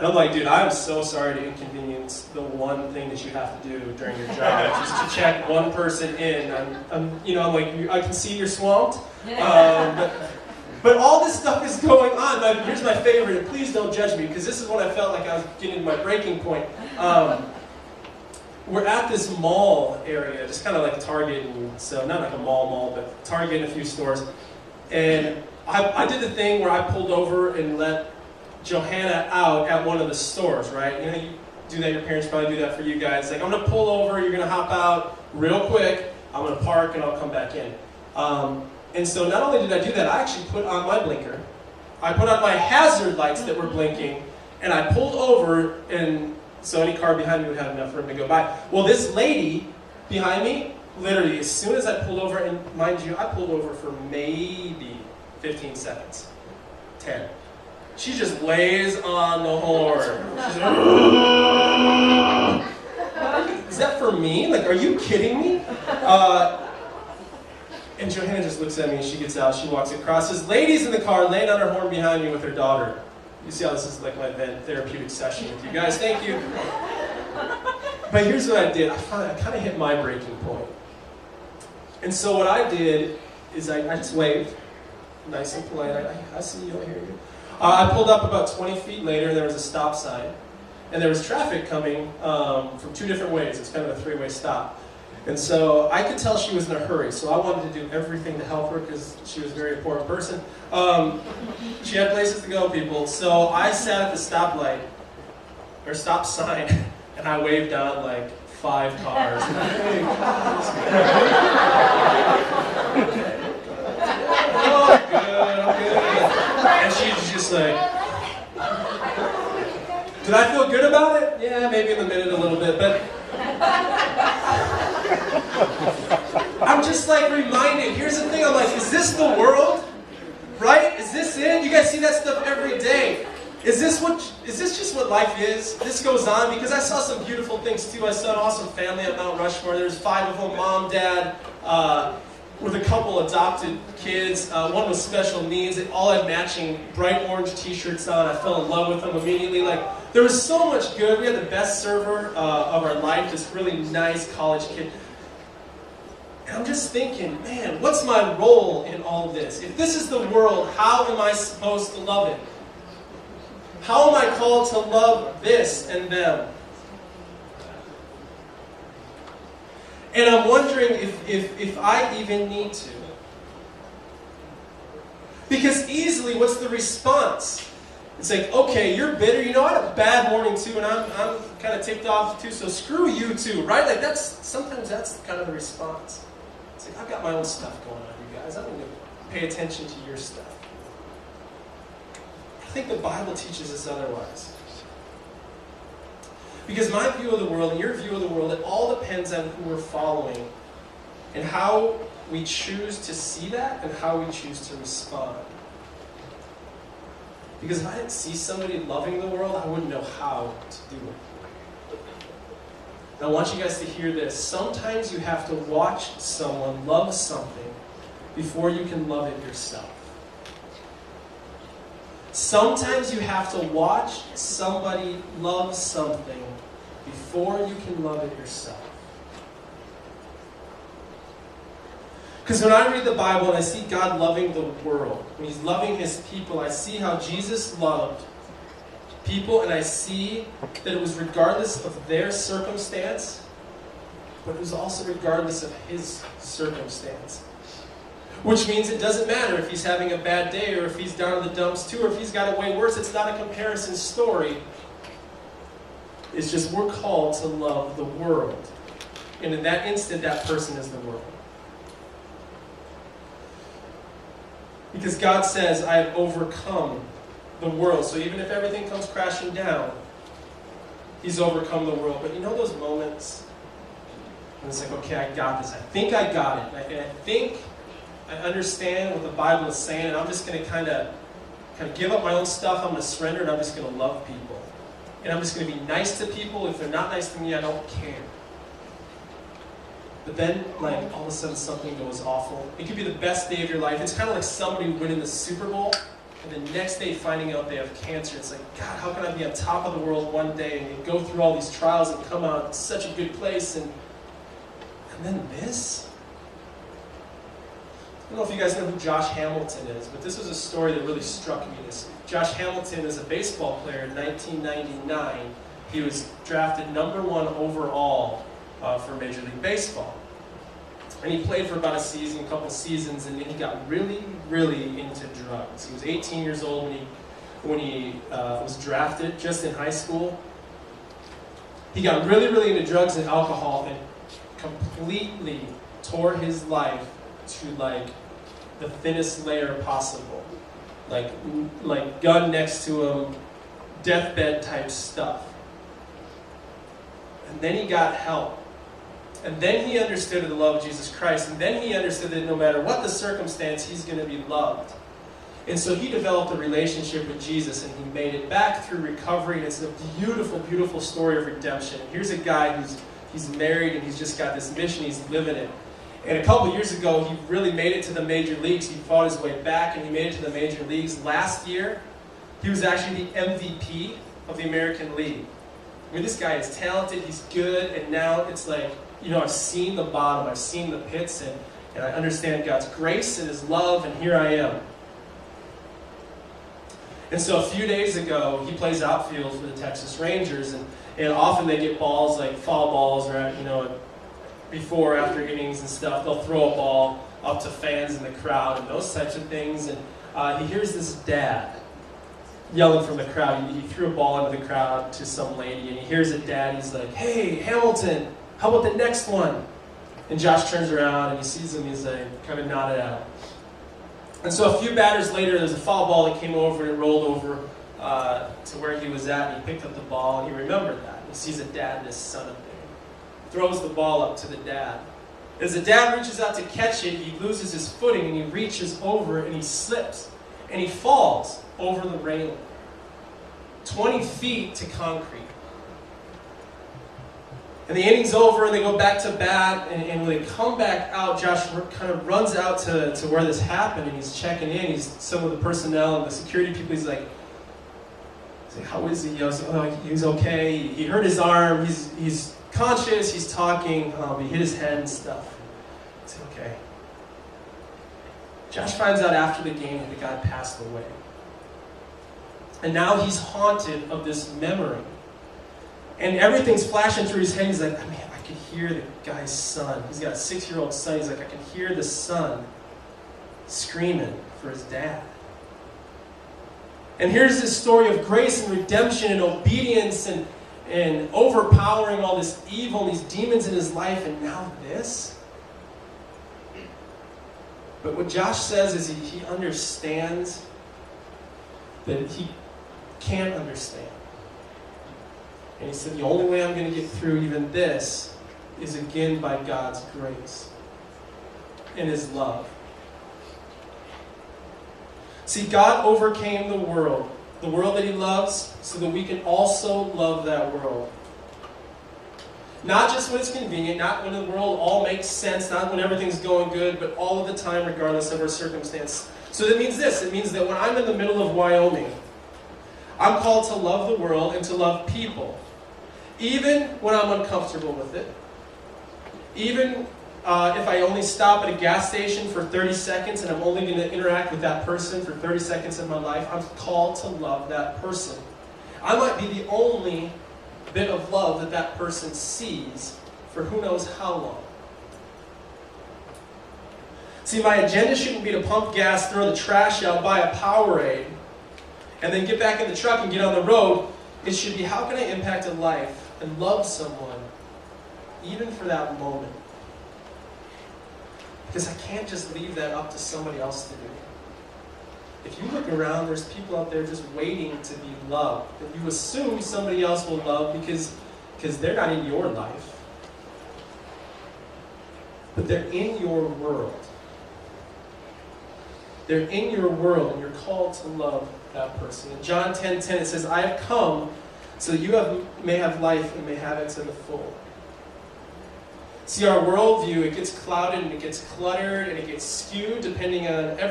And I'm like, dude, I'm so sorry to inconvenience the one thing that you have to do during your job, just to check one person in. I'm like, I can see you're swamped. But all this stuff is going on. Here's my favorite, and please don't judge me, because this is when I felt like I was getting to my breaking point. We're at this mall area, just kind of like Target, and so not like a mall, but Target and a few stores. And I did the thing where I pulled over and let Johanna out at one of the stores, right? You know, you do that, your parents probably do that for you guys. Like, I'm going to pull over, you're going to hop out real quick, I'm going to park, and I'll come back in. And so not only did I do that, I actually put on my blinker. I put on my hazard lights that were blinking, and I pulled over, and so any car behind me would have enough room to go by. Well, this lady behind me, literally, as soon as I pulled over, and mind you, I pulled over for maybe 15 seconds, 10. She just lays on the horn. She's like, is that for me? Like, are you kidding me? And Johanna just looks at me and she gets out, she walks across. Says, ladies in the car, laying on her horn behind me with her daughter. You see how this is like my therapeutic session with you guys. Thank you. But here's what I did. I kind of hit my breaking point. And so what I did is I just waved, nice and polite. I see you, I hear you. I pulled up about 20 feet later, and there was a stop sign. And there was traffic coming from two different ways. It's kind of a three-way stop. And so I could tell she was in a hurry, so I wanted to do everything to help her because she was a very important person. She had places to go, people. So I sat at the stoplight, or stop sign, and I waved down like 5 cars. Hey, oh, I'm good. And she's just like, did I feel good about it? Yeah, maybe in the minute a little bit, but I'm just like reminded, here's the thing, I'm like, is this the world? Right? Is this it? You guys see that stuff every day. Is this just what life is? This goes on because I saw some beautiful things too. I saw an awesome family at Mount Rushmore. There's 5 of them, mom, dad, with a couple adopted kids. One with special needs. They all had matching bright orange t-shirts on. I fell in love with them immediately. Like, there was so much good. We had the best server of our life, this really nice college kid. And I'm just thinking, man, what's my role in all of this? If this is the world, how am I supposed to love it? How am I called to love this and them? And I'm wondering if I even need to. Because easily, what's the response? It's like, okay, you're bitter. You know, I had a bad morning too, and I'm kind of ticked off too, so screw you too, right? Like, sometimes that's kind of the response. It's like, I've got my own stuff going on, you guys. I don't need to pay attention to your stuff. I think the Bible teaches us otherwise. Because my view of the world and your view of the world, it all depends on who we're following and how we choose to see that and how we choose to respond. Because if I didn't see somebody loving the world, I wouldn't know how to do it. And I want you guys to hear this. Sometimes you have to watch someone love something before you can love it yourself. Sometimes you have to watch somebody love something before you can love it yourself. Because when I read the Bible and I see God loving the world, when He's loving His people, I see how Jesus loved people, and I see that it was regardless of their circumstance, but it was also regardless of His circumstance. Which means it doesn't matter if he's having a bad day or if he's down in the dumps too or if he's got it way worse. It's not a comparison story. It's just we're called to love the world. And in that instant, that person is the world. Because God says, I have overcome the world. So even if everything comes crashing down, He's overcome the world. But you know those moments when it's like, okay, I got this. I think I got it. I think I understand what the Bible is saying, and I'm just going to kind of give up my own stuff. I'm going to surrender, and I'm just going to love people. And I'm just going to be nice to people. If they're not nice to me, I don't care. But then, like, all of a sudden something goes awful. It could be the best day of your life. It's kind of like somebody winning the Super Bowl, And the next day finding out they have cancer. It's like, God, how can I be on top of the world one day and you go through all these trials and come out in such a good place, and then this? I don't know if you guys know who Josh Hamilton is, but this was a story that really struck me. Josh Hamilton is a baseball player in 1999. He was drafted #1 overall for Major League Baseball. And he played for about a couple seasons, and then he got really, really into drugs. He was 18 years old when he was drafted, just in high school. He got really, really into drugs and alcohol and completely tore his life to like the thinnest layer possible. Like gun next to him, deathbed type stuff. And then he got help. And then he understood the love of Jesus Christ. And then he understood that no matter what the circumstance, he's going to be loved. And so he developed a relationship with Jesus, and he made it back through recovery. And it's a beautiful, beautiful story of redemption. And here's a guy he's married, and he's just got this mission. He's living it. And a couple years ago, he really made it to the major leagues. He fought his way back, and he made it to the major leagues. Last year, he was actually the MVP of the American League. I mean, this guy is talented. He's good. And now it's like, I've seen the bottom, I've seen the pits, and I understand God's grace and His love, and here I am. And so a few days ago, he plays outfield for the Texas Rangers, and often they get balls, like foul balls, or before, after innings and stuff. They'll throw a ball up to fans in the crowd and those types of things. And he hears this dad yelling from the crowd. He threw a ball into the crowd to some lady, and he hears a dad. He's like, "Hey, Hamilton, how about the next one?" And Josh turns around and he sees him. He's like, kind of nodded out. And so a few batters later, there's a foul ball that came over and it rolled over to where he was at. And he picked up the ball and he remembered that. He sees a dad and his son up there. Throws the ball up to the dad. As the dad reaches out to catch it, he loses his footing and he reaches over and he slips. And he falls over the railing. 20 feet to concrete. And the inning's over, and they go back to bat, and when they come back out, Josh kind of runs out to where this happened, and he's checking in. Some of the personnel and the security people, he's like, "How is he?" I was like, "Oh, he's okay. He hurt his arm. He's conscious. He's talking. He hit his head and stuff." It's okay. Josh finds out after the game that the guy passed away. And now he's haunted of this memory. And everything's flashing through his head. He's like, "Man, I could hear the guy's son." He's got a 6-year-old son. He's like, "I can hear the son screaming for his dad." And here's this story of grace and redemption and obedience and overpowering all this evil and these demons in his life. And now this. But what Josh says is he understands that he can't understand. And he said, the only way I'm going to get through even this is again by God's grace and His love. See, God overcame the world that He loves, so that we can also love that world. Not just when it's convenient, not when the world all makes sense, not when everything's going good, but all of the time, regardless of our circumstance. So that means this. It means that when I'm in the middle of Wyoming, I'm called to love the world and to love people. Even when I'm uncomfortable with it. Even if I only stop at a gas station for 30 seconds and I'm only going to interact with that person for 30 seconds of my life, I'm called to love that person. I might be the only bit of love that person sees for who knows how long. See, my agenda shouldn't be to pump gas, throw the trash out, buy a Powerade, and then get back in the truck and get on the road. It should be, how can I impact a life and love someone, even for that moment? Because I can't just leave that up to somebody else to do. If you look around, there's people out there just waiting to be loved. That you assume somebody else will love because they're not in your life. But they're in your world. They're in your world, and you're called to love that person. In John 10:10, it says, "I have come so you may have life and may have it to the full." See, our worldview, it gets clouded and it gets cluttered and it gets skewed depending on everything.